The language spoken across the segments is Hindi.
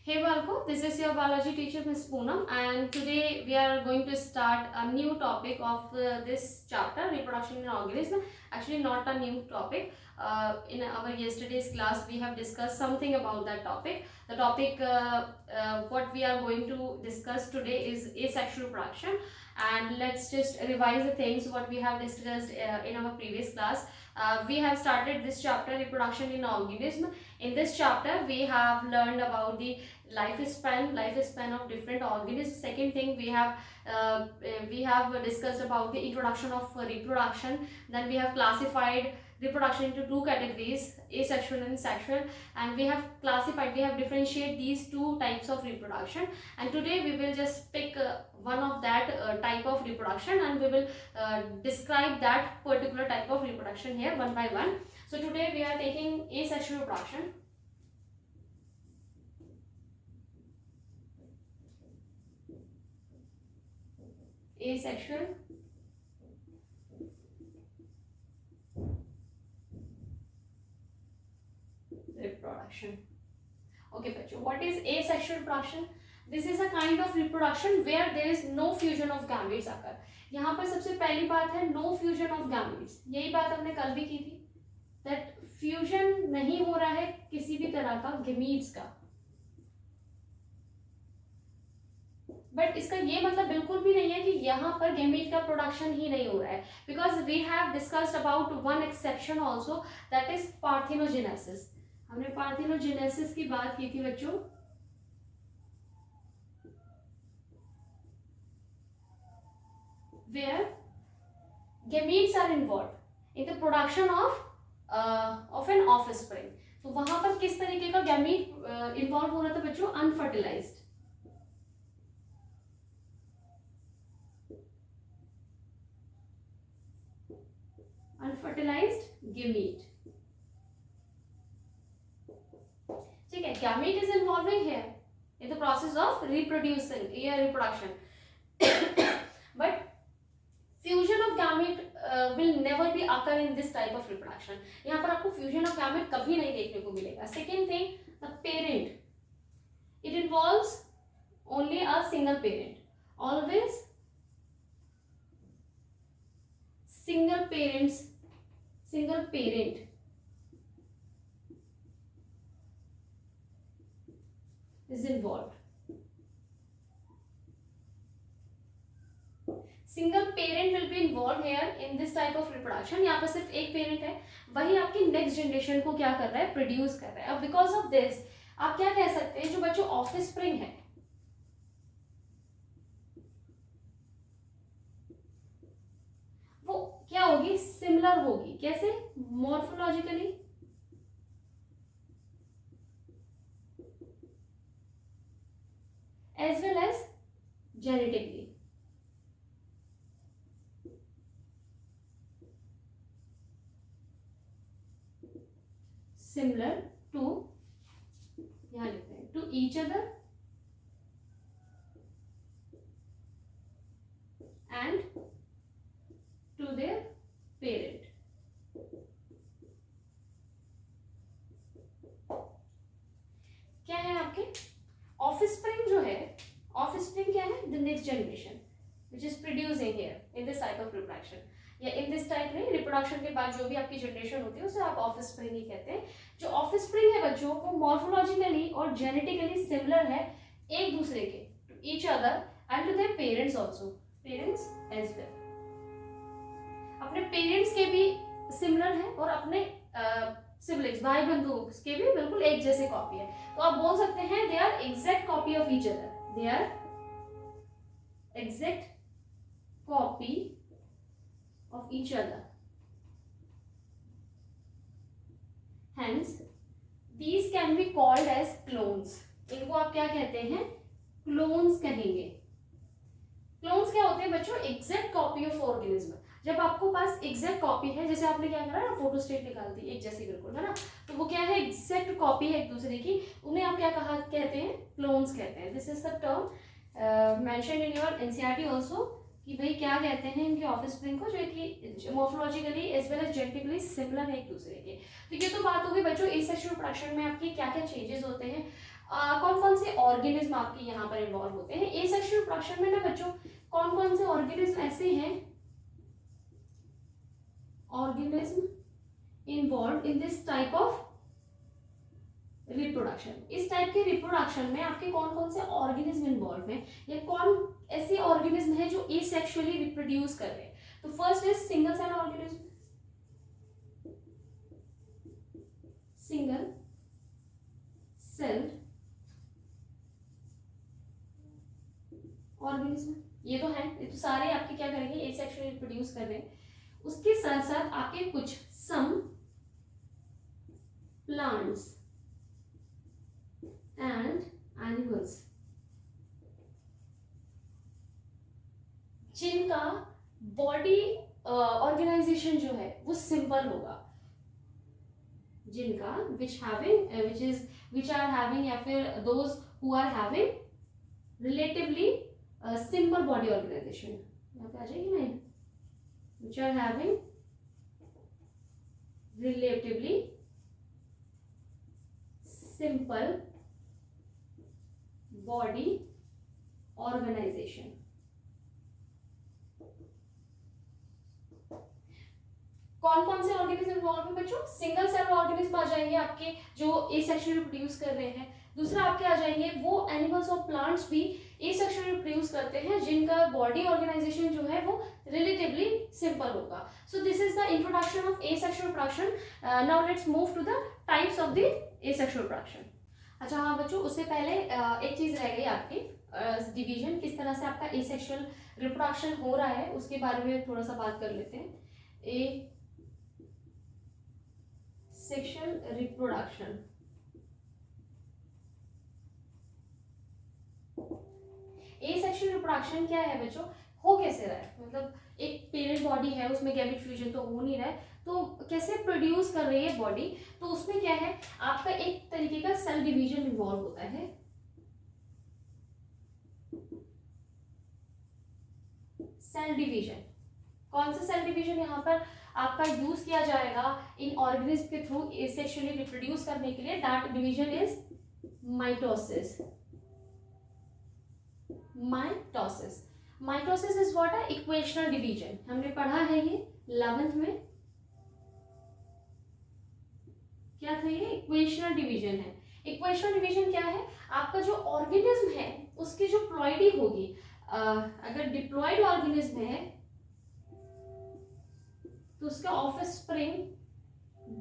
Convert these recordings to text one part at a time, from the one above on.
Hey Balko, this is your biology teacher Ms. Poonam, and today we are going to start a new topic of this chapter, reproduction in organism. Actually not a new topic. In our yesterday's class we have discussed something about that topic. The topic what we are going to discuss today is asexual reproduction, and let's just revise the things what we have discussed in our previous class. We have started this chapter, reproduction in organism. In this chapter we have learned about the lifespan of different organisms. Second thing, we have discussed about the introduction of reproduction. Then we have classified reproduction into two categories, asexual and sexual, and we have differentiated these two types of reproduction. And today we will just pick one of that type of reproduction, and we will describe that particular type of reproduction here one by one. So today we are taking asexual reproduction. Asexual reproduction. Okay bachcho, what is asexual reproduction? This is a kind of reproduction where there is no fusion of gametes occur. यहाँ पर सबसे पहली बात है no fusion of gametes. यही बात हमने कल भी की थी, that fusion नहीं हो रहा है किसी भी तरह का gametes का. बट इसका ये मतलब बिल्कुल भी नहीं है कि यहाँ पर गेमीट का प्रोडक्शन ही नहीं हो रहा है, because we have discussed about one exception also, that is parthenogenesis. हमने पार्थिनोजेनेसिस की बात की थी बच्चों. Where gametes are involve in the production of an offspring. तो वहां पर किस तरीके का गैमीट इन्वॉल्व हो रहा था बच्चों? अनफर्टिलाइज्ड. Unfertilised gamete. ठीक है, gamete is involving here in the process of reproducing या reproduction. But fusion of gamete will never be occur in this type of reproduction. यहाँ पर आपको फ्यूजन ऑफ गैमेट कभी नहीं देखने को मिलेगा. Second thing, the parent, it involves only a single parent. Always single parent is involved. Single parent will be involve here in this type of reproduction. यहाँ पर सिर्फ एक पेरेंट है, वही आपकी नेक्स्ट जनरेशन को क्या कर रहा है? प्रोड्यूस कर रहा है. अब बिकॉज ऑफ दिस आप क्या कह सकते हैं, जो बच्चों ऑफस्प्रिंग है वो क्या होगी? सिमिलर होगी. कैसे? Morphologically, as well as genetically. Similar to, यहां लिखते हैं, to each other and to their parent. क्या है आपके ऑफस्प्रिंग? जो है ऑफस्प्रिंग क्या है? The next generation which is producing here in this type of reproduction, या इन दिस टाइप में रिप्रोडक्शन के बाद जो भी आपकी जनरेशन होती है उसे आप ऑफस्प्रिंग ही कहते हैं. जो ऑफस्प्रिंग है बच्चों, वो मॉर्फोलॉजिकली और जेनेटिकली सिमिलर है एक दूसरे के, to each other and to their parents also. Parents as well, अपने पेरेंट्स के भी सिमिलर है और अपने सिबलिंग्स, भाई बंधु के भी बिल्कुल एक जैसे कॉपी है. तो आप बोल सकते हैं they are exact copy of each other. They are exact copy of each other. Hence, these can be called as clones. इनको आप क्या कहते हैं? क्लोन्स कहेंगे. क्लोन्स क्या होते हैं बच्चों? Exact copy of organism. जब आपको पास एग्जैक्ट कॉपी है, जैसे आपने क्या करा ना, फोटोस्टेट निकाल दी एक जैसी बिल्कुल, है ना, तो वो क्या है? एग्जैक्ट कॉपी है एक दूसरे की. उन्हें आप क्या कहते हैं? क्लोन्स कहते हैं. This is the term mentioned in your NCERT also. कि भाई क्या कहते हैं इनके ऑफस्प्रिंग को, जो कि morphologically as well as genetically similar है एक दूसरे के। तो ये तो बात होगी बच्चों एसेक्सुअल रिप्रोडक्शन में आपके क्या क्या चेंजेस होते हैं, कौन कौन से ऑर्गेनिज्म आपके यहाँ पर इन्वॉल्व होते हैं। एसेक्सुअल रिप्रोडक्शन में ना बच्चों कौन कौन से ऑर्गेनिज्म ऐसे हैं, organism involve in this type of reproduction, इस टाइप के रिप्रोडक्शन में आपके कौन कौन से ऑर्गेनिज्म इन्वॉल्व हैं, या कौन ऐसे ऑर्गेनिज्म है जो एसेक्सुअली रिप्रोड्यूस कर रहे हैं। तो first is single cell organism, single cell organism, ये तो है, ये तो सारे आपके क्या करेंगे एसेक्सुअली रिप्रोड्यूस कर रहे हैं। उसके साथ साथ आपके कुछ सम प्लांट्स एंड एनिमल्स जिनका बॉडी ऑर्गेनाइजेशन जो है वो सिंपल होगा, जिनका विच आर हैविंग या फिर those who are having relatively simple body organisation, यहाँ पे आ जाएगी ना, which are having relatively simple body organisation. कौन कौन से ऑर्गेनिज्म इन्वॉल्व है बच्चों, सिंगल सेल ऑर्गेनिज्म आ जाएंगे आपके जो एसेक्सुअली रिप्रोड्यूस कर रहे हैं। दूसरा आपके आ जाएंगे वो एनिमल्स और प्लांट्स भी एसेक्सुअली रिप्रोड्यूस करते हैं जिनका बॉडी ऑर्गेनाइजेशन जो है वो रिलेटिवली सिंपल होगा। So this is the introduction of asexual reproduction. Now let's move to the types of the asexual reproduction. अच्छा हाँ बच्चों, उससे पहले एक चीज रह गई आपकी, डिवीजन किस तरह से आपका एसेक्सुअल रिप्रोडक्शन हो रहा है उसके बारे में थोड़ा सा बात कर लेते हैं। सेक्सुअल रिप्रोडक्शन, एसेक्सुअल रिप्रोडक्शन क्या है बच्चों, हो कैसे रहा है, मतलब एक पेरेंट बॉडी है उसमें गैमेट फ्यूजन तो हो नहीं रहा है, तो कैसे प्रोड्यूस कर रही है बॉडी, तो उसमें क्या है आपका एक तरीके का सेल डिवीजन इन्वॉल्व होता है। सेल डिवीजन, कौन सा सेल डिवीजन यहाँ पर आपका यूज किया जाएगा इन ऑर्गेनिज्म के थ्रू एसेक्सुअली रिप्रोड्यूस करने के लिए, that division is mitosis. Mitosis, mitosis is what है इक्वेशनल डिवीजन, हमने पढ़ा है ये 11th में, क्या था ये इक्वेशनल डिवीजन है। इक्वेशनल डिवीजन क्या है, आपका जो ऑर्गेनिज्म है उसकी जो प्लॉइडी होगी, अगर डिप्लॉइड ऑर्गेनिज्म है तो उसका ऑफस्प्रिंग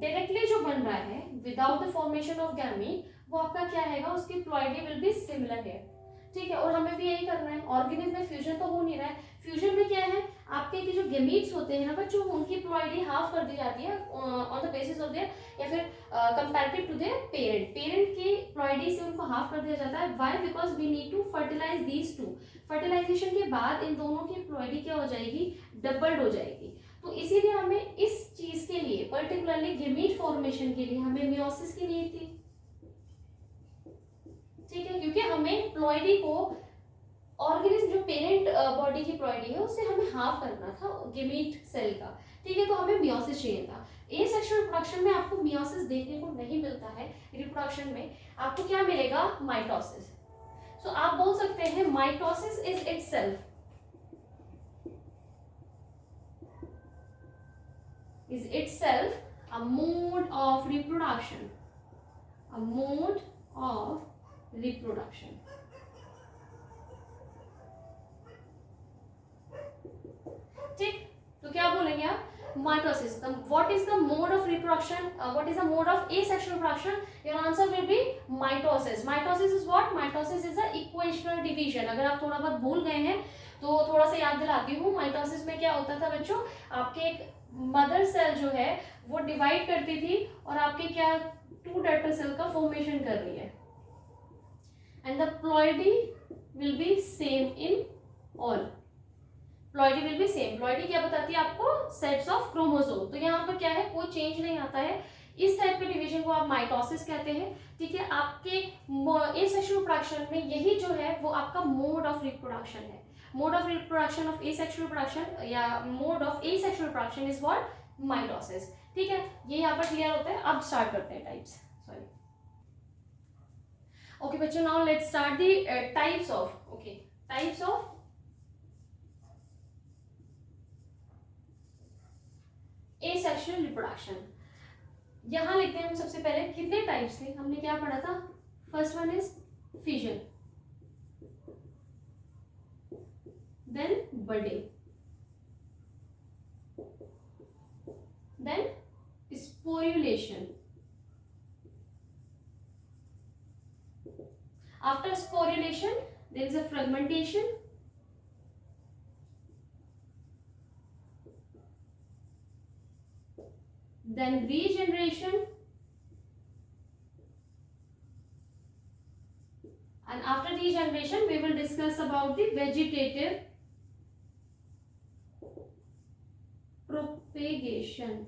डायरेक्टली जो बन रहा है without the formation of gamete, वो आपका क्या है उसकी प्लॉइडी विल बी सिमिलर है, ठीक है। और हमें भी यही करना है, ऑर्गेनिज्म में फ्यूजन तो हो नहीं रहा है, फ्यूजन में क्या है आपके के जो गैमीट्स होते हैं ना बच्चों, उनकी प्लॉइडी हाफ कर दी जाती है on the basis of their, या फिर comparative to their parent, parent की प्लॉइडी से उनको हाफ कर दिया जाता है। Why, because we need to fertilise these two, fertilisation के बाद इन दोनों की प्लॉइडी क्या हो जाएगी, डबल्ड हो जाएगी। तो इसीलिए हमें इस चीज के लिए पर्टिकुलरली गैमीट फॉर्मेशन के लिए हमें मियोसिस की नीड थी, ठीक है, क्योंकि हमें प्लॉइडी को ऑर्गेनिज्म जो पेरेंट बॉडी की प्लॉइडी है उससे हमें हाफ करना था गैमीट सेल का, ठीक है, तो हमें मियोसिस चाहिए था। एसेक्सुअल रिप्रोडक्शन में आपको मियोसिस देखने को नहीं मिलता है, रिप्रोडक्शन में आपको क्या मिलेगा, माइटोसिस। सो आप बोल सकते हैं mitosis is itself a mode of reproduction, a mode of reproduction। ठीक, तो क्या बोलेंगे आप, mitosis, what is the mode of reproduction, what is the mode of asexual reproduction, your answer will be mitosis। mitosis is what, mitosis is a equational division। अगर आप थोड़ा बहुत भूल गए हैं तो थोड़ा सा याद दिलाती हूँ, माइटोसिस में क्या होता था बच्चों, आपके एक मदर सेल जो है वो डिवाइड करती थी और आपके क्या टू डॉटर सेल का फॉर्मेशन कर रही है, and the ploidy will be same in all, ploidy will be same. Ploidy क्या बताती है आपको, सेट्स ऑफ क्रोमोसोम, तो यहाँ पर क्या है कोई चेंज नहीं आता है, इस टाइप के डिवीजन को आप माइटोसिस कहते हैं, ठीक है। आपके एसेक्सुअल रिप्रोडक्शन में यही जो है वो आपका मोड ऑफ रिप्रोडक्शन है। Mode of reproduction of asexual reproduction या mode of asexual reproduction is what, mitosis. ठीक है, ये यहाँ पर क्लियर होता है। अब स्टार्ट करते हैं टाइप्स, सॉरी। ओके बच्चों, now let's start the types of, okay, types of asexual reproduction. यहां लिखते हैं हम सबसे पहले कितने टाइप्स थे, हमने क्या पढ़ा था। First one is fission, then budding, then sporulation. After sporulation, there is a fragmentation, then regeneration, and after regeneration we will discuss about the vegetative propagation.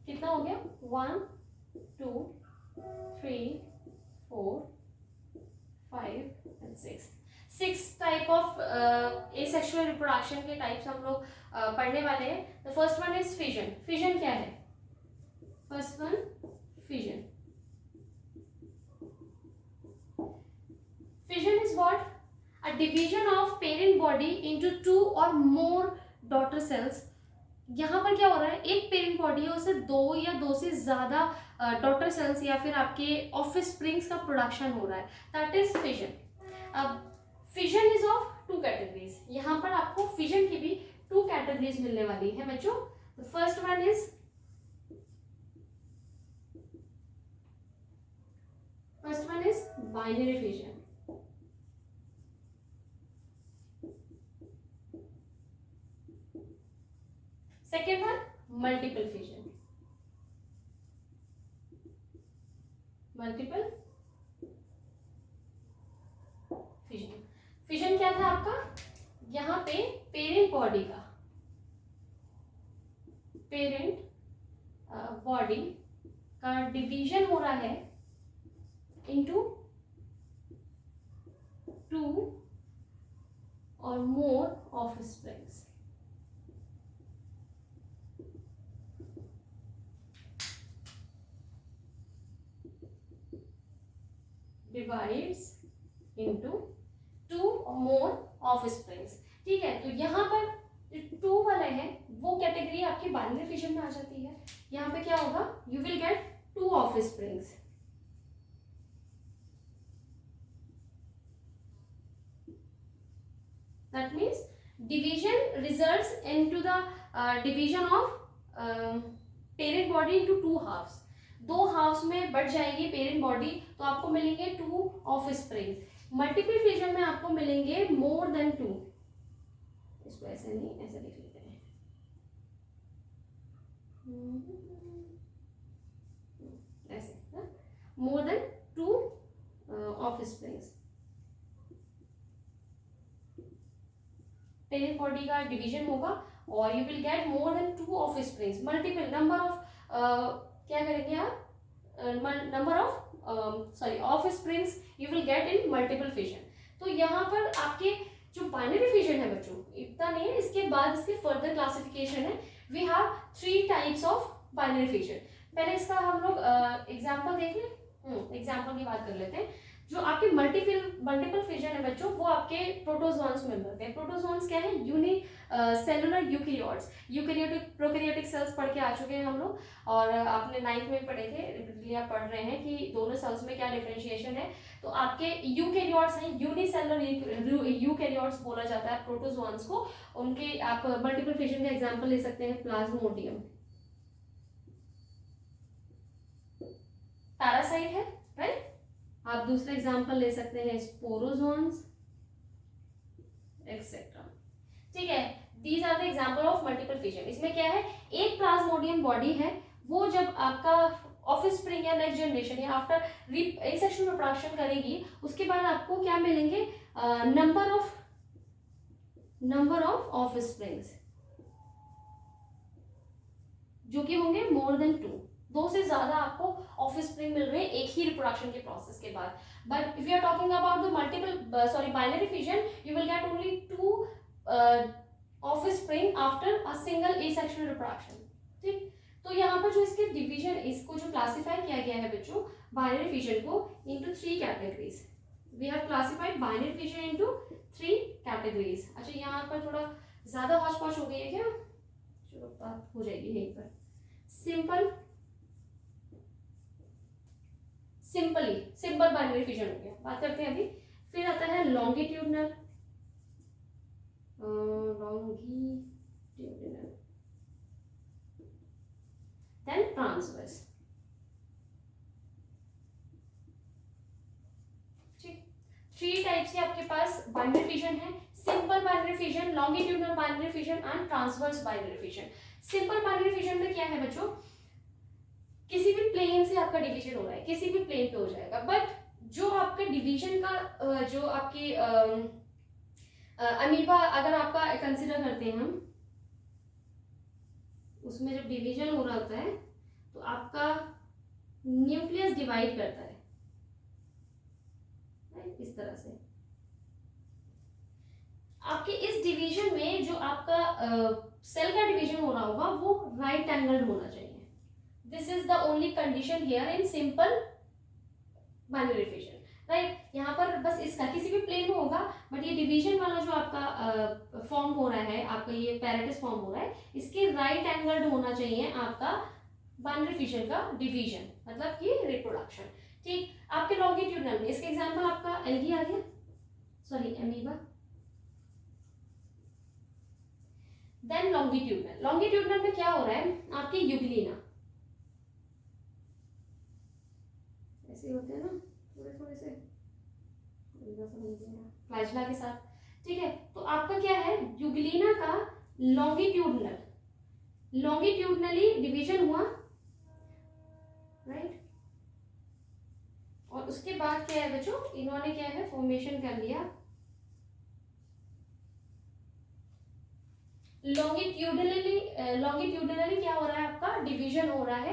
कितना हो गया, 1 2 3 4 5 and 6 type of asexual reproduction के टाइप्स हम लोग पढ़ने वाले हैं। The first one is fission. Fission क्या है, first one fission. Fission is what, a division of parent body into 2 और मोर डॉटर सेल्स। यहाँ पर क्या हो रहा है, एक पेरेंट बॉडी है, उससे 2 या 2 से ज्यादा डॉटर सेल्स या फिर आपके ऑफिस स्प्रिंग्स का प्रोडक्शन हो रहा है, दैट इज फिजन। अब फिजन इज ऑफ 2 कैटेगरीज। यहाँ पर आपको फिजन की भी 2 कैटेगरीज मिलने वाली है बच्चों। First one is binary fission, second one multiple fission. Multiple fission, fission क्या था आपका, यहाँ पे पेरेंट बॉडी का, पेरेंट बॉडी का डिवीजन हो रहा है इनटू 2 और more of springs. Divides into 2 और मोर ऑफ स्प्रिंग्स। ठीक है, तो यहाँ पर 2 वाला है वो कैटेगरी आपकी बाइनरी फिजन में आ जाती है। यहाँ पे क्या होगा, you will gate 2 of springs. That means division results into the division of parent body into 2 halves. 2 halves में बढ़ जाएगी पेरेंट बॉडी, तो आपको मिलेंगे 2 ऑफ स्प्रिंग। मल्टीपल फिजन में आपको मिलेंगे मोर देन 2। इसको ऐसे नहीं, ऐसे लिख लेते हैं, ऐसे मोर than 2 of springs. Parent body का डिवीजन होगा और you will get more than 2 of springs. Multiple number of क्या करेंगे आप, number of of springs you will get in multiple fission. तो यहाँ पर आपके जो बाइनरी फिजन है बच्चों, इतना नहीं है, इसके बाद इसके फर्दर क्लासिफिकेशन है। We have 3 types of binary fission. पहले इसका हम लोग एग्जाम्पल देख लें, एग्जाम्पल की बात कर लेते हैं। जो आपके मल्टीपल फिजन है बच्चों, वो आपके प्रोटोजोन्स में मिलते हैं। प्रोटोजोन्स क्या है, unicellular eukaryotes. Eukaryotic prokaryotic cells पढ़ के आ चुके हैं हम लोग, और आपने 9th में पढ़े थे, रिपीटली आप पढ़ रहे हैं कि दोनों सेल्स में क्या डिफरेंशिएशन है। तो आपके यूकैरियोट्स हैं, यूनिसेलुलर यूकैरियोट्स बोला जाता है प्रोटोजोन्स को। उनके आप मल्टीपल फिजन का एग्जाम्पल ले सकते हैं, प्लाज्मोडियम पैरासाइट है, राइट। आप दूसरा एग्जाम्पल ले सकते हैं स्पोरोजोन्स एक्सेट्रा। ठीक है, these are the example of multiple fission. इसमें क्या है, एक प्लाज्मोडियम बॉडी है, वो जब आपका ऑफिस स्प्रिंग या नेक्स्ट जनरेशन या आफ्टर एसेक्सुअल रिप्रोडक्शन करेगी, उसके बाद आपको क्या मिलेंगे, नंबर ऑफ ऑफ स्प्रिंग्स जो कि होंगे मोर देन 2। दो से ज्यादा आपको ऑफस्प्रिंग मिल रहे हैं एक ही रिप्रोडक्शन के प्रोसेस के बाद. But if you are talking about the multiple binary fission, you will get only 2 offspring after a single asexual reproduction. ठीक, तो यहाँ पर जो इसके डिवीजन, इसको जो क्लासिफाई किया गया है बच्चों बाइनरी फिजन को into 3 categories. We have classified binary fission into 3 categories. अच्छा, यहाँ पर थोड़ा ज्यादा हौच पौच हो गई है क्या? चलो बात हो जाएगी यहीं पर. सिंपल बाइनरी फिजन हो गया, बात करते हैं अभी. फिर आता है लॉन्गिट्यूडनल, देन ट्रांसवर्स. ठीक, 3 टाइप्स के आपके पास बाइनरी फिजन है. Simple binary fission, longitudinal binary fission and transverse binary fission. Simple binary fission में क्या है बच्चों, किसी भी प्लेन से आपका डिवीजन हो रहा है, किसी भी प्लेन पे हो जाएगा. बट जो आपके डिवीजन का जो आपकी अमीबा अगर आपका कंसिडर करते हैं हम, उसमें जब डिवीजन हो रहा होता है तो आपका न्यूक्लियस डिवाइड करता है इस तरह से. आपके इस डिवीजन में जो आपका सेल का डिवीजन हो रहा होगा वो राइट एंगल्ड होना चाहिए. This is the only condition here in simple binary fission. Right, यहाँ पर बस इसका किसी भी प्लेन में होगा, बट ये डिवीजन वाला जो आपका फॉर्म हो रहा है, आपका ये पैरेटिस फॉर्म हो रहा है, इसके राइट एंगल्ड होना चाहिए आपका बाइनरी फिजन का डिवीजन, मतलब कि रिप्रोडक्शन. ठीक, आपके लॉन्गिट्यूडनल में इसके एग्जांपल आपका एल्गी आ गया, सॉरी एमीबा. देन लॉन्गिट्यूडनल में क्या हो रहा है, आपकी यूग्लिना ऐसे होते हैं ना थोड़े से फ्लैजला के साथ. ठीक है, तो आपका क्या है, यूग्लिना का लॉन्गिट्यूडनली डिवीजन हुआ. राइट, और उसके बाद क्या है बच्चों, इन्होंने क्या है फॉर्मेशन कर लिया लॉन्गिट्यूडनली क्या हो रहा है, आपका डिवीजन हो रहा है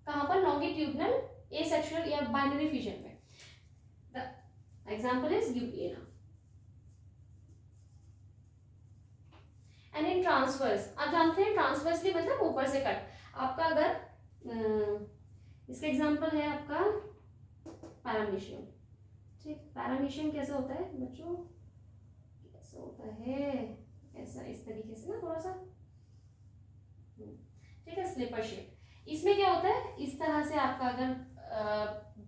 कहां पर, लॉन्गिट्यूडनल एसेक्सुअल या बाइनरी फिजन में. The example is Euglena. And in transverse, आप जानते हैं ट्रांसवर्सली मतलब ऊपर से कट. आपका अगर इसका एग्जांपल है आपका पैरामीशियम. ठीक, पैरामीशियम कैसा होता है बच्चों, कैसा होता है, ऐसा इस तरीके से ना थोड़ा सा. ठीक है, स्लिपर शेप. इसमें क्या होता है, इस तरह से आपका अगर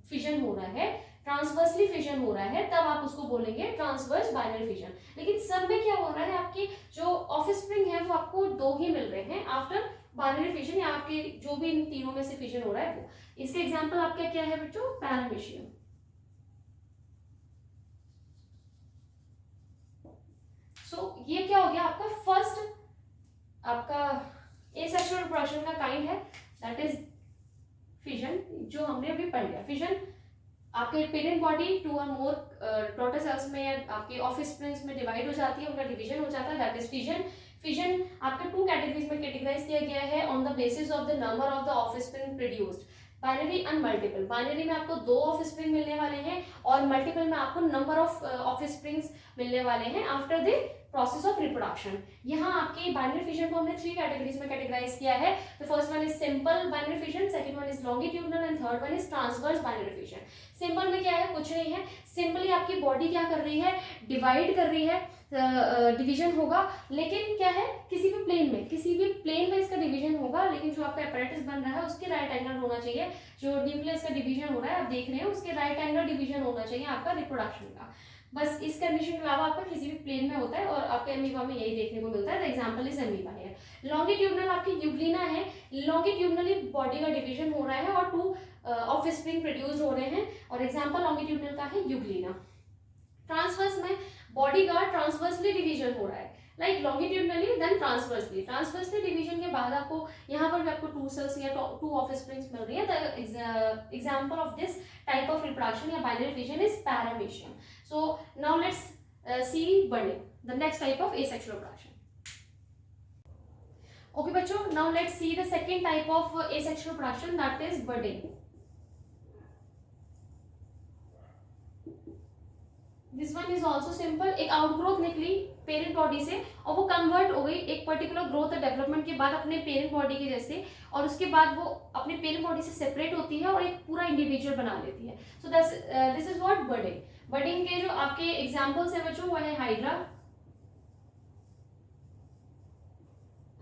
फिजन हो रहा है, ट्रांसवर्सली फिजन हो रहा है, तब आप उसको बोलेंगे ट्रांसवर्स बाइनरी फिजन. लेकिन सब में क्या हो रहा है, आपकी जो ऑफस्प्रिंग है वो आपको 2 ही मिल रहे हैं आफ्टर बाइनरी फिजन, या आपके जो भी इन तीनों में से फिजन हो रहा है वो. इसके एग्जांपल आपका क्या है बच्चों, पैरामीशियम. सो ये क्या हो गया आपका फर्स्ट, आपका एसेक्सुअल रिप्रोडक्शन का काइंड है, दैट इज फिजन, जो हमने अभी पढ़ लिया. फिजन आपके पेरेंट बॉडी 2 और मोर डॉटर सेल्स में या आपके ऑफस्प्रिंग्स में डिवाइड हो जाती है, उनका डिवीजन हो जाता है, दैट इज फिजन. फिजन आपके 2 कैटेगरीज में कैटेगराइज किया गया है on the basis of the number of the offspring produced. Binary and multiple. Binary में आपको 2 ऑफस्प्रिंग मिलने वाले हैं और मल्टीपल में आपको नंबर ऑफ ऑफस्प्रिंग्स मिलने वाले हैं after the process of reproduction. यहाँ आपके बाइनरी फिजन को हमने 3 कैटेगरीज में कैटेगराइज किया है. The first one is simple binary fission, second one is longitudinal and third one is transverse binary fission. Simple में क्या है, कुछ नहीं है, सिंपली आपकी बॉडी क्या कर रही है, डिवाइड कर रही है, डिवीजन होगा. लेकिन क्या है, किसी भी प्लेन में इसका डिवीजन होगा, लेकिन जो आपका अपैरेटस बन रहा है उसके राइट एंगल होना चाहिए. जो न्यूक्लियस का डिवीजन हो रहा है आप देख रहे हैं, उसके राइट एंगल डिवीजन होना चाहिए आपका रिप्रोडक्शन का. बस इस कंडीशन के अलावा आपका किसी भी प्लेन में होता है और आपके अमीबा में यही देखने को मिलता है. द एग्जांपल इज अमीबा है. लॉन्गिट्यूडनल आपकी यूग्लिना है, लॉन्गिट्यूडनली बॉडी का डिवीजन हो रहा है और 2 ऑफस्प्रिंग प्रोड्यूस हो रहे हैं, और एग्जांपल लॉन्गिट्यूडनल का है यूग्लिना. ट्रांसवर्स में बॉडी का ट्रांसवर्सली डिवीजन हो रहा है, like longitudinally then transversely division के बाद आपको यहाँ पर भी आपको 2 सेल्स या 2 ऑफस्प्रिंग्स मिल रही है. The example of this type of reproduction या binary fission is paramecium. So now let's see budding, the next type of asexual reproduction. Okay बच्चों, now let's see the second type of asexual reproduction, that is budding. This one is also simple. एक आउटग्रोथ निकली पेरेंट बॉडी से और वो कन्वर्ट हो गई एक पर्टिकुलर ग्रोथ और डेवलपमेंट के बाद अपने पेरेंट बॉडी के जैसे, और उसके बाद वो अपने पेरेंट बॉडी से सेपरेट होती है और एक पूरा इंडिविजुअल बना लेती है. सो this is what budding. Budding के जो आपके एग्जांपल्स है बच्चों वो है हाइड्रा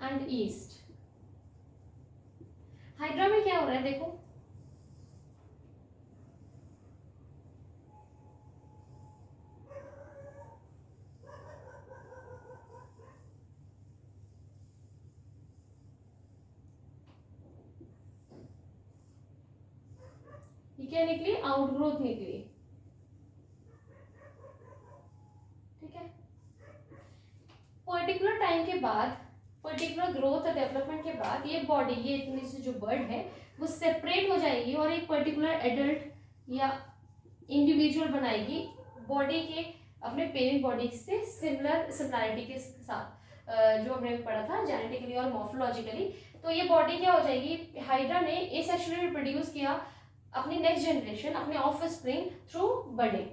एंड ईस्ट. हाइड्रा में क्या हो रहा है देखो, क्या निकली, आउटग्रोथ निकली. ठीक है, पर्टिकुलर टाइम के बाद, पर्टिकुलर ग्रोथ और डेवलपमेंट के बाद ये बॉडी, ये इतनी सी जो बर्ड है वो सेपरेट हो जाएगी और एक पर्टिकुलर एडल्ट या इंडिविजुअल बनाएगी बॉडी के अपने पेरेंट बॉडी से सिमिलरिटी के साथ, जो हमने पढ़ा था जेनेटिकली और मॉर्फोलॉजिकली. तो ये बॉडी क्या हो जाएगी, हाइड्रा ने एसेक्सुअली रिप्रोड्यूस किया अपनी नेक्स्ट जनरेशन, अपने ऑफ स्प्रिंग थ्रू बर्डिंग.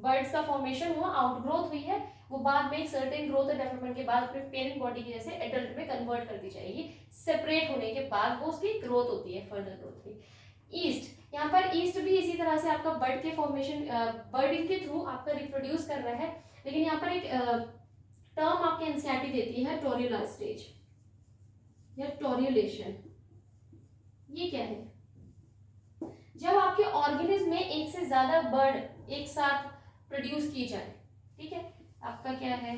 बर्ड्स का फॉर्मेशन हुआ, आउटग्रोथ हुई है, वो बाद में एक सर्टेन ग्रोथ और डेवलपमेंट के बाद अपने पेरेंट बॉडी के जैसे एडल्ट में कन्वर्ट कर दी जाएगी. सेपरेट होने के बाद वो उसकी ग्रोथ होती है, फर्दर ग्रोथ की. ईस्ट, यहाँ पर ईस्ट भी इसी तरह से आपका बर्ड के फॉर्मेशन, बर्डिंग के थ्रू आपका रिप्रोड्यूस कर रहा है. लेकिन यहाँ पर एक टर्म आपके एनसीईआरटी देती है टोर्यूलर स्टेज या टोर्यूलेशन. ये क्या है, जब आपके ऑर्गेनिज्म में एक से ज्यादा बर्ड एक साथ प्रोड्यूस की जाए. ठीक है, आपका क्या है,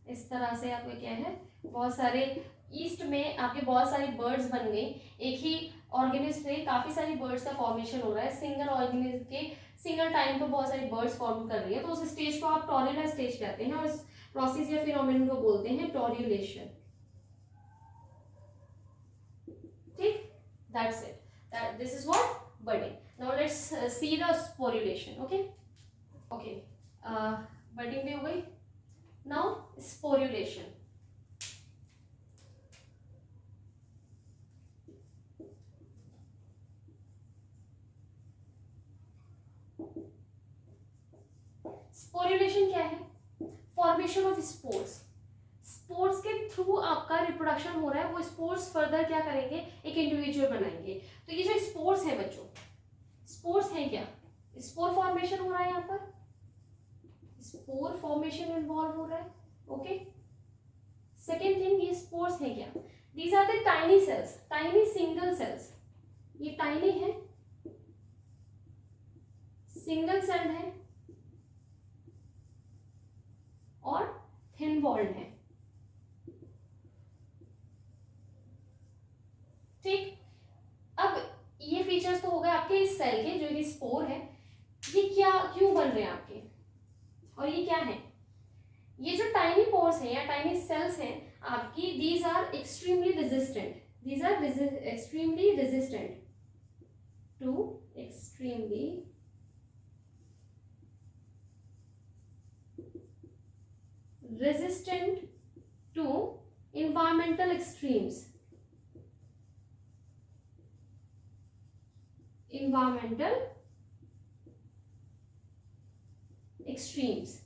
इस तरह से आपका क्या है, बहुत सारे ईस्ट में आपके बहुत सारी बर्ड्स बन गई. एक ही ऑर्गेनिज्म से काफी सारी बर्ड्स का फॉर्मेशन हो रहा है, सिंगल ऑर्गेनिज्म के सिंगल टाइम पर बहुत सारी बर्ड्स फॉर्म कर रही है. तो उस स्टेज को आप टोर्यूलर स्टेज कहते हैं और इस प्रोसेस या फिनोमेनन को बोलते हैं टोर्यूलेशन. ठीक, that's it. This is what budding. Now let's see the sporulation. Okay, budding भी हो गई. Now sporulation. Sporulation क्या है, फॉर्मेशन ऑफ स्पोर्स. स्पोर्स के थ्रू आपका रिप्रोडक्शन हो रहा है, वो स्पोर्स फर्दर क्या करेंगे, एक इंडिविजुअल बनाएंगे. तो ये जो स्पोर्स है बच्चों, स्पोर्स है क्या, स्पोर फॉर्मेशन हो रहा है, यहाँ पर स्पोर फॉर्मेशन इन्वॉल्व हो रहा है. ओके, सेकेंड थिंग, ये स्पोर्स है क्या, these are the tiny cells, tiny single cells. ये टाइनी है, सिंगल सेल है और थिन वॉल्ड है. ठीक, अब ये फीचर्स तो हो गए आपके इस सेल के, जो ये स्पोर है. ये क्या, क्यों बन रहे हैं आपके, और ये क्या है, ये जो टाइनी पोर्स हैं या टाइनी सेल्स हैं आपकी, these are extremely resistant, these are extremely resistant to, extremely resistant to environmental extremes, environmental extremes.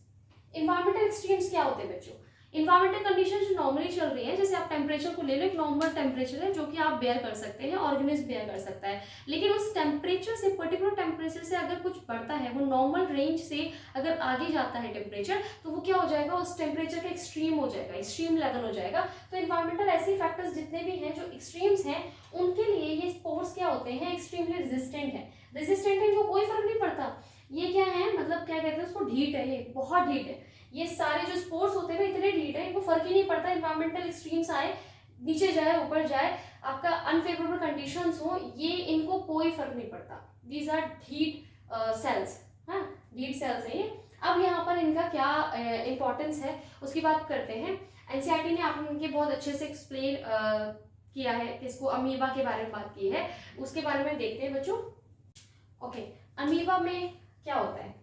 environmental extremes क्या होते हैं बच्चों, इन्वायरमेंटल कंडीशन जो नॉर्मली चल रही है, जैसे आप टेम्परेचर को ले लो, एक नॉर्मल टेम्परेचर है जो कि आप बेयर कर सकते हैं, ऑर्गेनिज्म बेयर कर सकता है. लेकिन उस टेम्परेचर से, पर्टिकुलर टेम्परेचर से अगर कुछ बढ़ता है, वो नॉर्मल रेंज से अगर आगे जाता है टेम्परेचर, तो वो क्या हो जाएगा, उस टेम्परेचर का एक्सट्रीम हो जाएगा, एक्सट्रीम लेवल हो जाएगा. तो इन्वायरमेंटल ऐसे फैक्टर्स जितने भी हैं जो एक्सट्रीम्स हैं, उनके लिए ये स्पोर्स क्या होते हैं, एक्सट्रीमली रेजिस्टेंट है. रेजिस्टेंट है, इनको कोई फर्क नहीं पड़ता. ये क्या है, मतलब क्या कहते हैं उसको, ढीठ है, ये बहुत ढीठ है. ये सारे जो स्पोर्स होते हैं ना, इतने ढीठ है, इनको फर्क ही नहीं पड़ता इन्वायरमेंटल एक्सट्रीम्स आए, नीचे जाए ऊपर जाए, आपका अनफेवरेबल कंडीशंस हो, ये इनको कोई फर्क नहीं पड़ता. दीज आर ढीठ सेल्स, हाँ, ढीठ सेल्स है ये. अब यहाँ पर इनका क्या इंपॉर्टेंस है उसकी बात करते हैं. एनसीईआरटी ने आप इनके बहुत अच्छे से एक्सप्लेन किया है, इसको अमीबा के बारे में बात की है, उसके बारे में देखते हैं बच्चों. ओके, अमीबा में क्या होता है,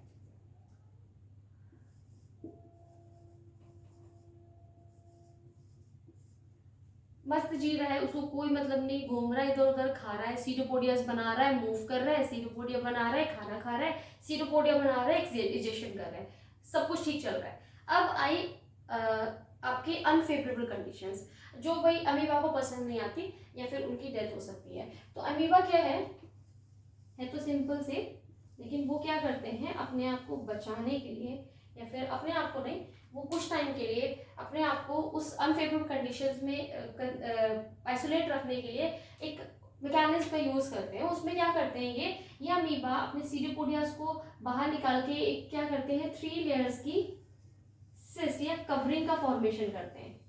मस्त जी रहा है, उसको कोई मतलब नहीं, घूम रहा है इधर उधर, खा रहा है, सीटोपोडियास बना रहा है, मूव कर रहा है, सीटोपोडिया बना रहा है, खाना खा रहा है, सीटोपोडिया बना रहा है, इजेक्शन कर रहा है, सब कुछ ठीक चल रहा है। अब आई आपकी अनफेवरेबल कंडीशंस, जो भाई अमीबा को पसंद नहीं आती या फिर उनकी डेथ हो सकती है। तो अमीबा क्या है तो सिंपल से, लेकिन वो क्या करते हैं अपने आप को बचाने के लिए, या फिर अपने आप को नहीं, वो कुछ टाइम के लिए अपने आप को उस अनफेवरेबल कंडीशंस में आइसोलेट रखने के लिए एक मैकेनिज्म का यूज करते हैं। उसमें क्या करते हैं ये अमीबा अपने सीडियोपोडियास को बाहर निकाल के एक क्या करते हैं, 3 लेयर्स की सिस्ट या कवरिंग का फॉर्मेशन करते हैं।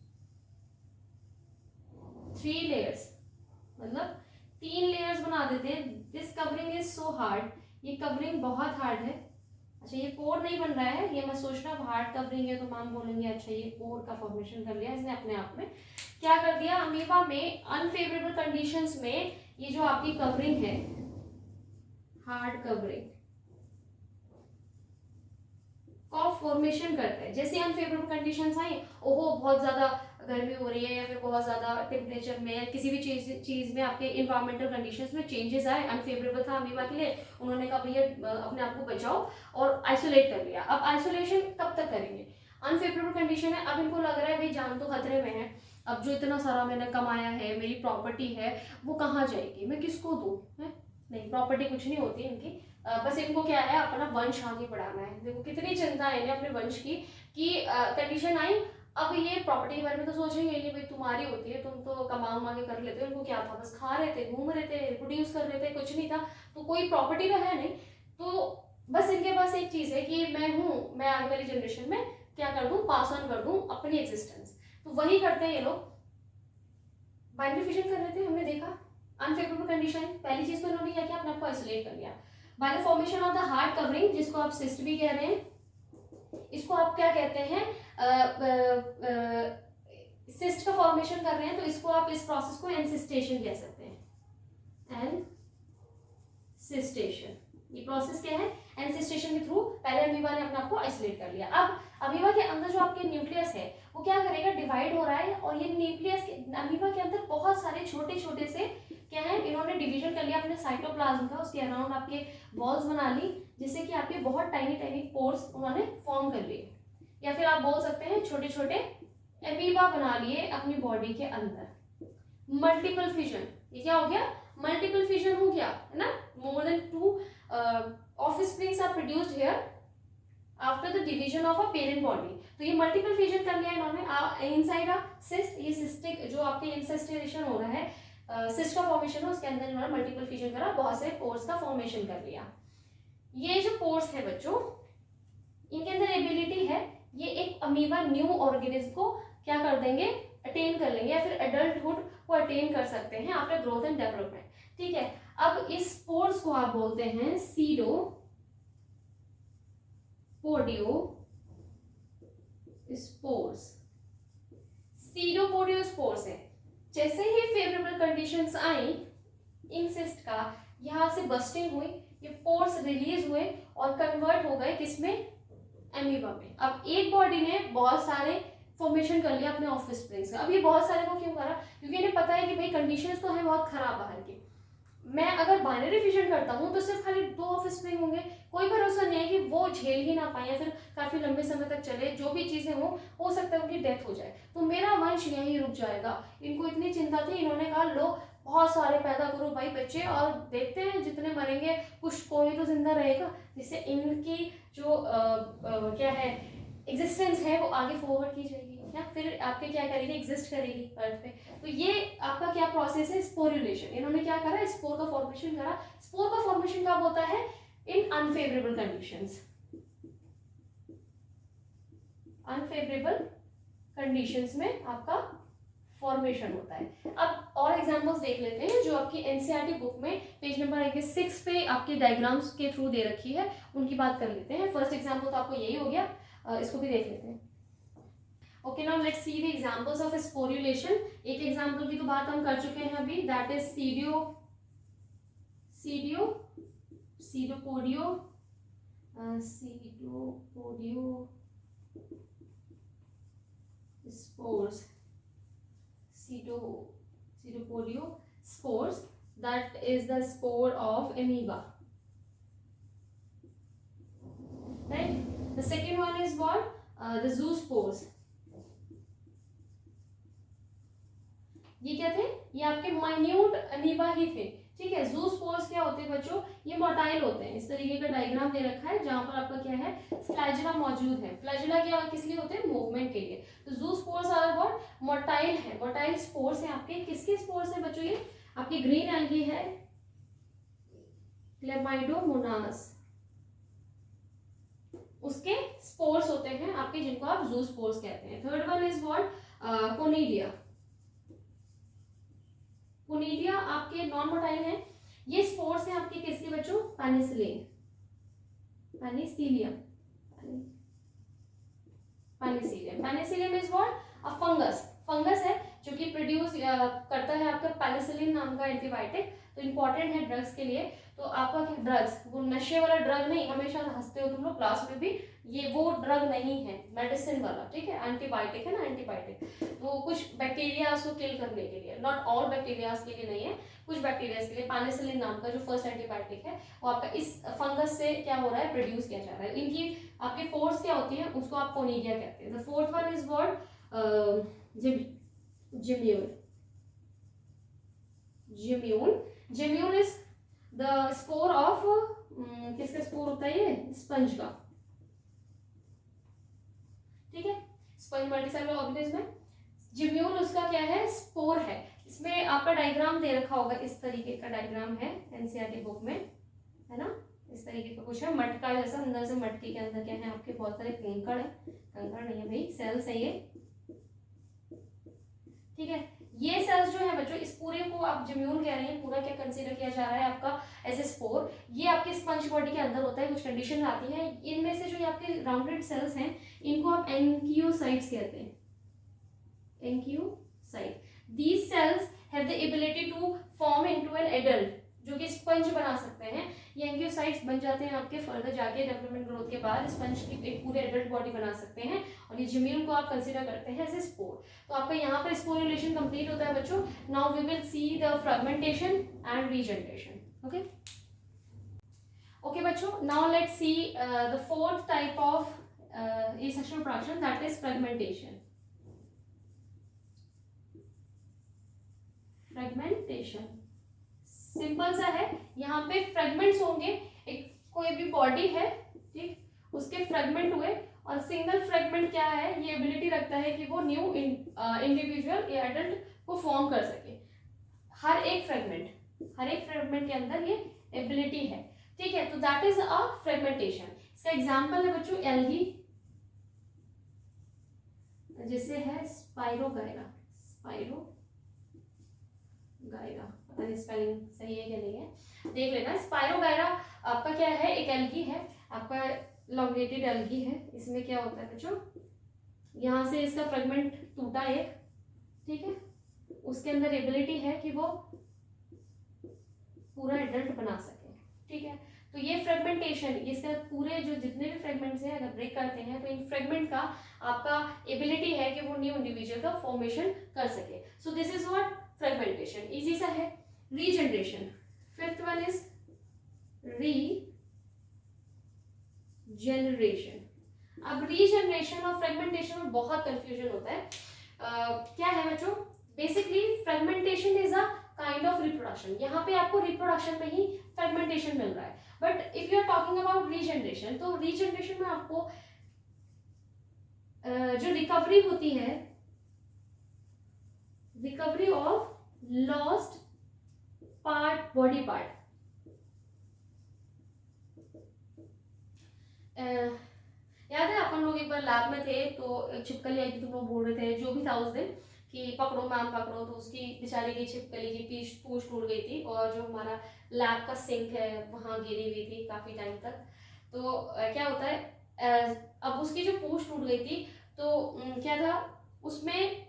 3 लेयर्स मतलब 3 लेयर्स बना देते हैं। This covering is so hard, ये कवरिंग बहुत हार्ड है। अच्छा ये पोर नहीं बन रहा है, ये मत सोचना हार्ड कवरिंग है तो मैम बोलेंगे अच्छा ये पोर का फॉर्मेशन कर लिया इसने अपने आप में। क्या कर दिया अमीबा में, अनफेवरेबल कंडीशंस में ये जो आपकी कवरिंग है, हार्ड कवरिंग का फॉर्मेशन करता है। जैसे अनफेवरेबल कंडीशंस आई, ओहो बहुत ज्यादा गर्मी हो रही है या फिर बहुत ज़्यादा टेम्परेचर में किसी भी चीज़ में आपके इन्वायरमेंटल कंडीशंस में चेंजेस आए, अनफेवरेबल था अमीबा के लिए, उन्होंने कहा भैया अपने आप को बचाओ और आइसोलेट कर लिया। अब आइसोलेशन कब तक करेंगे, अनफेवरेबल कंडीशन है, अब इनको लग रहा है भाई जान तो खतरे में है, अब जो इतना सारा मैंने कमाया है, मेरी प्रॉपर्टी है, वो कहाँ जाएगी, मैं किसको दूँ, है नहीं, प्रॉपर्टी कुछ नहीं होती इनकी, बस इनको क्या है अपना वंश आगे बढ़ाना है। देखो कितनी चिंता है इन्हें अपने वंश की कंडीशन आई। अब ये प्रॉपर्टी के बारे में तो सोचेंगे नहीं, भाई तुम्हारी होती है, तुम तो कमा उमा के कर लेते हो, इनको क्या था, बस खा रहे थे, घूम रहे थे, रिप्रोड्यूस कर रहे थे, कुछ नहीं था, तो कोई प्रॉपर्टी तो है नहीं। तो बस इनके पास एक चीज है कि मैं हूँ, मैं आगे वाली जनरेशन में क्या कर दूं, पास ऑन कर दूं अपनी एग्जिस्टेंस। तो वही करते हैं ये लोग, बाइनरी फिशन कर रहे थे, हमने देखा अनफेवरेबल कंडीशन, पहली चीज तो इन्होंने क्या किया, अपने आप को आइसोलेट कर लिया by the formation of the hard covering, जिसको आप सिस्ट भी कह रहे हैं, इसको आप क्या कहते हैं, सिस्ट का फॉर्मेशन कर रहे हैं, तो इसको आप इस प्रोसेस को एनसिस्टेशन कह सकते हैं। एनसिस्टेशन, ये प्रोसेस क्या है, एनसिस्टेशन के थ्रू पहले अमीबा ने अपने आप को आइसोलेट कर लिया। अब अमीबा के अंदर जो आपके न्यूक्लियस है वो क्या करेगा, डिवाइड हो रहा है, और ये न्यूक्लियस अमीबा के अंदर बहुत सारे छोटे छोटे से क्या है, इन्होंने डिवीजन कर लिया अपने साइटोप्लाज्म का, उसके अराउंड आपके वॉल्स बना ली, जिससे कि आपके बहुत टाइनी टाइनी पोर्स उन्होंने फॉर्म कर लिए, या फिर आप बोल सकते हैं छोटे छोटे एमीबा बना लिए अपनी बॉडी के अंदर। मल्टीपल फिजन, ये क्या हो गया, मल्टीपल फिजन हो गया है ना, more than 2 offsprings are produced here after the division of a parent body. तो ये मल्टीपल फिजन कर लिया इन्होंने इनसाइड अ सिस्ट, ये सिस्टिक जो आपके इंसेस्टेशन हो रहा है, सिस्ट का फॉर्मेशन है, उसके अंदर इन्होंने मल्टीपल फिजन करा, बहुत से पोर्स का फॉर्मेशन कर लिया। ये जो पोर्स है बच्चों, इनके अंदर एबिलिटी है, ये एक अमीबा न्यू ऑर्गेनिज्म को क्या कर देंगे, अटेन कर लेंगे, या फिर एडल्टहुड को अटेन कर सकते हैं आफ्टर ग्रोथ एंड डेवलपमेंट। ठीक है, अब इस पोर्स को आप बोलते हैं सीडो पोडियो स्पोर्स। सीडोपोडियो स्पोर्स है, जैसे ही फेवरेबल कंडीशंस आई, इंसिस्ट का यहां से बस्टिंग हुई, ये पोर्स रिलीज हुए और कन्वर्ट हो गए किसमें, एमीबा में। अब एक बॉडी ने बहुत सारे फॉर्मेशन कर लिया अपने ऑफस्प्रिंग्स का। अब ये बहुत सारे को क्यों करा, क्योंकि इन्हें पता है कि भाई कंडीशंस तो है बहुत खराब बाहर की, मैं अगर बाइनरी फिशन करता हूँ तो सिर्फ खाली 2 ऑफस्प्रिंग होंगे, कोई भरोसा नहीं है कि वो झेल ही ना पाए या फिर काफी लंबे समय तक चले, जो भी चीजें हो सकता है उनकी डेथ हो जाए, तो मेरा वंश यहीं रुक जाएगा। इनको इतनी चिंता थी, इन्होंने कहा लो बहुत सारे पैदा करो भाई बच्चे, और देखते हैं जितने मरेंगे कुछ कोई तो जिंदा रहेगा, जिससे इनकी जो क्या है एग्जिस्टेंस है वो आगे फॉरवर्ड की जाएगी, या फिर आपके क्या करेगी, एग्जिस्ट करेगी अर्थ पे। तो ये आपका क्या प्रोसेस है, स्पोरुलेशन। इन्होंने क्या करा, स्पोर का फॉर्मेशन करा। स्पोर का फॉर्मेशन कब होता है, इन अनफेवरेबल कंडीशंस, अनफेवरेबल कंडीशंस में आपका फॉर्मेशन होता है। अब और एग्जांपल्स देख लेते हैं जो आपकी एनसीईआरटी बुक में पेज नंबर 6 पे आपके डायग्राम्स के थ्रू दे रखी है, उनकी बात कर लेते हैं। फर्स्ट एग्जांपल तो आपको यही हो गया, इसको भी देख लेते हैं। Okay, now let's see the examples of sporulation. एक एग्जांपल की तो बात हम कर चुके हैं अभी, दैट इज सीडोपोडियो स्पोर्स, सीडोपोडियो Ceropolio spores, that is the spore of amoeba, right? The second one is what? The zoospores. ये क्या थे? ये आपके माइन्यूट अमीबा ही थे, ठीक है। जूस्पोर्स क्या होते हैं बच्चों? ये मोटाइल होते हैं। इस तरीके का डायग्राम दे रखा है जहां पर आपका क्या है, फ्लैजिला मौजूद है। फ्लैजिला क्या किस लिए होते हैं? मूवमेंट के लिए। तो जूस्पोर्स आर व्हाट? मोटाइल है, मोटाइल स्पोर्स है आपके। किसके स्पोर्स है बच्चों? ये आपकी ग्रीन एल्गी है, क्लेमाइडोमोनास, उसके स्पोर्स होते हैं आपके, जिनको आप जूस्पोर्स कहते हैं। Third one is what? Conidia. Conidia आपके नॉन मोटाइल हैं। ये स्पोर्स हैं आपके किसके बच्चों? Penicillin, Penicillium, Penicillium. Penicillium is what? A fungus, fungus है जो कि प्रोड्यूस करता है आपका पेनिसिलिन नाम का एंटीबायोटिक। तो इंपॉर्टेंट है ड्रग्स के लिए। तो आपका क्या ड्रग्स, वो नशे वाला ड्रग नहीं, हमेशा हंसते हो तुम लोग क्लास में भी, ये वो ड्रग नहीं है, मेडिसिन वाला, ठीक है। एंटीबायोटिक है ना, एंटीबायोटिक। तो कुछ बैक्टीरिया को किल करने के लिए, नॉट ऑल बैक्टीरिया के लिए नहीं है, कुछ बैक्टीरिया के लिए पेनिसिलिन नाम का जो फर्स्ट एंटीबायोटिक है वो आपका इस फंगस से क्या हो रहा है, प्रोड्यूस किया जा रहा है। इनकी आपके पोर्स क्या होती है, उसको आप कोनिडिया कहते हैं। The fourth one is what? Gemmule. Gemmule, gemmule is the spore of, किसका स्पोर होता है ये? स्पंज का, ठीक है। स्पंज मल्टीसेलुलर ऑर्गेनिज्म में जिम्यून उसका क्या है? स्पोर है। इसमें आपका डायग्राम दे रखा होगा, इस तरीके का डायग्राम है एनसीईआरटी बुक में, है ना। इस तरीके का कुछ है, मटका जैसा। अंदर से मटके के अंदर क्या है आपके? बहुत सारे कंकड़ है, कंकड़ नहीं है भाई, सेल्स है ये, ठीक है। ये सेल्स जो है बच्चों, इस पूरे को आप जिम्यून कह रहे हैं, पूरा क्या कंसीडर किया जा रहा है आपका एज ए स्पोर। ये आपके स्पंज बॉडी के अंदर होता है, कुछ कंडीशन आती है। इनमें से जो ये आपके राउंडेड सेल्स हैं, इनको आप एंकियोसाइट्स कहते हैं, archaeocyte. These cells have the ability to form into an adult, जो कि स्पंज बना सकते हैं। ये एंकियोसाइट्स बन जाते हैं आपके फर्दर जाके डेवलपमेंट ग्रोथ के बाद, स्पंज की एक पूरे एडल्ट बॉडी बना सकते हैं। और ये जिम्यून को आप कंसीडर करते हैं एज ए स्पोर। तो आपका यहाँ पर स्पोरुलेशन कंप्लीट होता है बच्चों। Now we will see the fragmentation and regeneration. Okay okay बच्चों, now let's see the fourth type of asexual reproduction, that is fragmentation. Fragmentation simple सा है, यहाँ पे फ्रेगमेंट्स होंगे। एक कोई भी बॉडी है, ठीक, उसके फ्रेगमेंट हुए, और सिंगल फ्रेगमेंट क्या है, ये एबिलिटी रखता है कि वो न्यू इंडिविजुअल या एडल्ट को फॉर्म कर सके। हर एक फ्रेगमेंट के अंदर ये एबिलिटी है, ठीक है। तो दैट इज अ फ्रेगमेंटेशन। इसका एग्जांपल है बच्चों एल्गी, जैसे है स्पाइरोगायरा, पता नहीं स्पेलिंग सही है क्या नहीं है, देख लेना। स्पाइरोगायरा आपका क्या है? एक एल्गी है, आपका लॉन्गेटेड एल्गी है। इसमें क्या होता है बच्चों, यहाँ से इसका फ्रेगमेंट टूटा एक, ठीक है। उसके अंदर एबिलिटी है कि वो पूरा एडल्ट बना सके, ठीक है। तो ये फ्रेगमेंटेशन, इसका पूरे जो जितने भी फ्रेगमेंट्स हैं अगर ब्रेक करते हैं तो इन फ्रेगमेंट का आपका एबिलिटी है कि वो न्यू इंडिविजुअल का फॉर्मेशन कर सके। सो this is what? Fragmentation. Easy सा है। Regeneration, fifth one is regeneration. अब रीजनरेशन और फ्रेगमेंटेशन में बहुत कंफ्यूजन होता है। क्या है बच्चों? Basically fragmentation is a kind of reproduction. यहाँ पे आपको रिप्रोडक्शन में ही फ्रेगमेंटेशन मिल रहा है। But if you are talking about regeneration, तो रीजनरेशन में आपको जो रिकवरी होती है, recovery of lost part, body part, याद है अपन लोग एक बार लैब में थे तो छिपकली आई थी, तुम लोग बोल रहे थे जो भी था उस दिन कि पकड़ो मैम पकड़ो, तो उसकी बेचारी की छिपकली की पूंछ टूट गई थी, और जो हमारा लैब का सिंक है वहाँ गिरी हुई थी काफ़ी टाइम तक। तो क्या होता है, अब उसकी जो पूंछ टूट गई थी तो क्या था उसमें,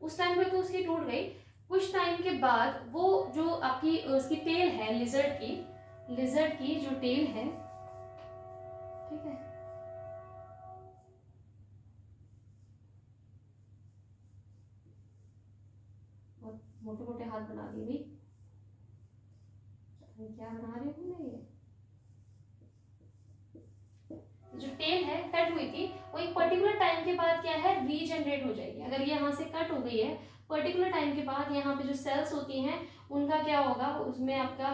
उस टाइम पे तो उसकी टूट गई, कुछ टाइम के बाद वो जो आपकी उसकी टेल है लिजर्ड की जो टेल है, ठीक है, बहुत मोटे मोटे हाथ बना दिए भाई, क्या बना रही हूँ मैं। ये जो टेल है कट हुई थी वो एक पर्टिकुलर टाइम के बाद क्या है रीजनरेट हो जाएगी। अगर ये यहाँ से कट हो गई है पर्टिकुलर टाइम के बाद, यहाँ पे जो सेल्स होती हैं उनका क्या होगा, उसमें आपका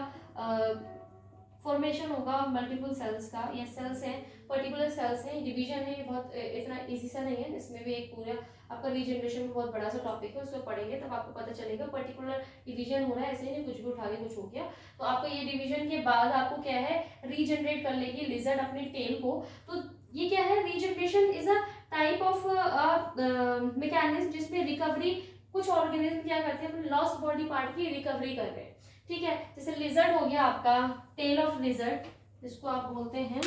फॉर्मेशन होगा मल्टीपल सेल्स का। ये सेल्स हैं, पर्टिकुलर सेल्स हैं, डिवीजन है, ये बहुत इतना इजी सा नहीं है। इसमें भी एक पूरा आपका रीजनरेशन में बहुत बड़ा सा टॉपिक है, उसको पढ़ेंगे तब आपको पता चलेगा पर्टिकुलर डिवीजन हो रहा है, ऐसे नहीं कुछ भी उठा के कुछ हो गया। तो आपको ये डिवीजन के बाद आपको क्या है रीजनरेट कर लेगी लिजर्ड अपनी टेल को। तो ये क्या है, regeneration is a type of mechanism जिसमें रिकवरी, कुछ ऑर्गेनिज्म क्या करते हैं अपने लॉस्ट बॉडी पार्ट की रिकवरी कर रहे हैं। ठीक है, जैसे लिजर्ड हो गया आपका, टेल ऑफ लिजर्ड जिसको आप बोलते हैं,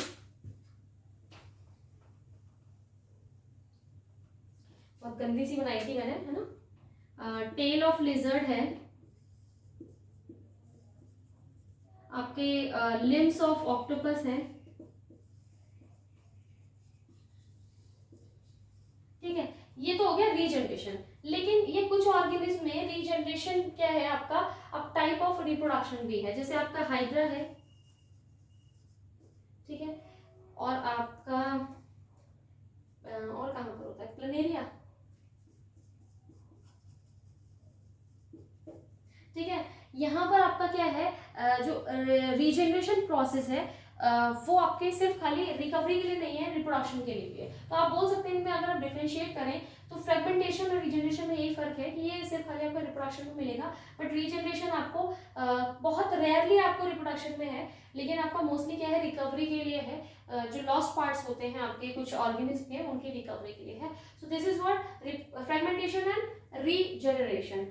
बहुत गंदी सी बनाई थी मैंने, है ना। टेल ऑफ लिजर्ड है आपके, लिम्स ऑफ ऑक्टोपस है। ठीक है, ये तो हो गया रीजनरेशन। लेकिन ये कुछ ऑर्गेनिज्म में रीजनरेशन क्या है आपका, अब टाइप ऑफ रिप्रोडक्शन भी है। जैसे आपका हाइड्रा है, ठीक है, और आपका और कहाँ पर होता है प्लनेरिया। ठीक है, यहाँ पर आपका क्या है, जो रीजनरेशन प्रोसेस है वो आपके सिर्फ खाली रिकवरी के लिए नहीं है, रिप्रोडक्शन के लिए भी है। तो आप बोल सकते हैं इनमें अगर आप डिफरेंशिएट करें तो फ्रेगमेंटेशन और रीजनरेशन में यही फर्क है कि ये सिर्फ खाली आपको रिप्रोडक्शन में मिलेगा, बट रीजनरेशन आपको बहुत रेयरली आपको रिप्रोडक्शन में है, लेकिन आपका मोस्टली क्या है रिकवरी के लिए है। जो लॉस्ट पार्ट्स होते हैं आपके कुछ ऑर्गेनिज्म के, उनकी रिकवरी के लिए है। सो this is what fragmentation and regeneration.